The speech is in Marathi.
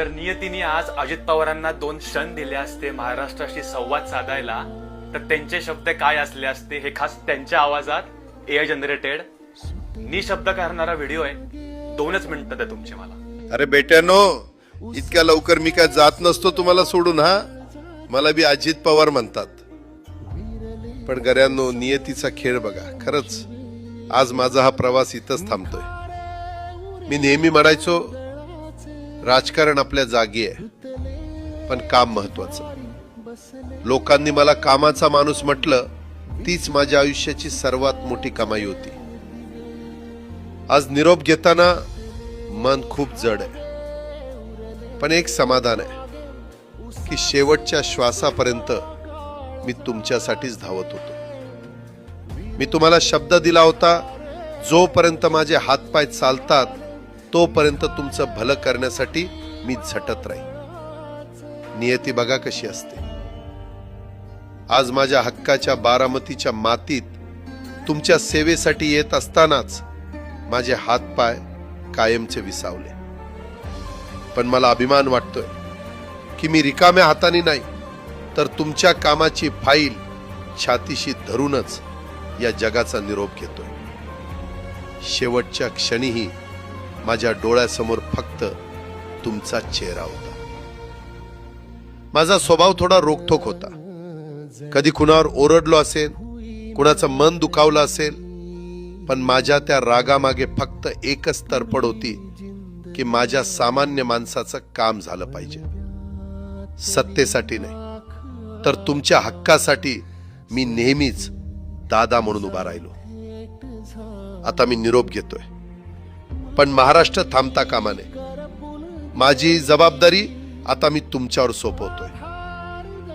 तर नियतीने आज अजित पवारांना 2 क्षण दिले असते महाराष्ट्राशी संवाद साधायला, तर त्यांचे शब्द काय असले असते हे खास त्यांच्या आवाजात एआय जनरेटेड निशब्द करणारा व्हिडिओ आहे. 2च मिनिटं द्या तुमचे मला. अरे बेट्यानो, इतक्या लवकर मी काय जात नसतो तुम्हाला सोडून. हा, मला बी अजित पवार म्हणतात. पण गऱ्यांनो, नियतीचा खेळ बघा. खरंच आज माझा हा प्रवास इथंच थांबतोय. मी नेहमी म्हणायचो राजकारण आपल्या जागी आहे, पण काम महत्वाचं. लोकांनी मला कामाचा माणूस म्हटलं, तीच माझ्या आयुष्याची सर्वात मोठी कमाई होती. आज निरोप घेताना मन खूप जड आहे, पण एक समाधान आहे की शेवटच्या श्वासापर्यंत मी तुमच्यासाठीच धावत होतो. मी तुम्हाला शब्द दिला होता, जोपर्यंत माझे हातपाय चालतात तोपर्यंत तुमचं भलं करण्यासाठी मी झटत राहील. नियती बघा कशी असते. आज माझ्या हक्काच्या बारामतीच्या मातीत तुमच्या सेवेसाठी येत असतानाच माझे हातपाय कायमचे विसावले. पण मला अभिमान वाटतोय की मी रिकाम्या हाताने नाही, तर तुमच्या कामाची फाईल छातीशी धरूनच या जगाचा निरोप घेतोय. शेवटच्या क्षणीही माझ्या डोळ्यासमोर फक्त तुमचा चेहरा होता. माझा स्वभाव थोडा रोखठोक होता. कधी कुणावर ओरडलो असेल, कुणाचं मन दुखावलं असेल, पण माझ्या त्या रागामागे फक्त एकच तडफड होती की माझ्या सामान्य माणसाचं काम झालं पाहिजे. सत्तेसाठी नाही, तर तुमच्या हक्कासाठी मी नेहमीच दादा म्हणून उभा राहिलो. आता मी निरोप घेतोय, पण महाराष्ट्र थांबता कामा नये. माझी जबाबदारी आता मी तुमच्यावर सोपवतोय.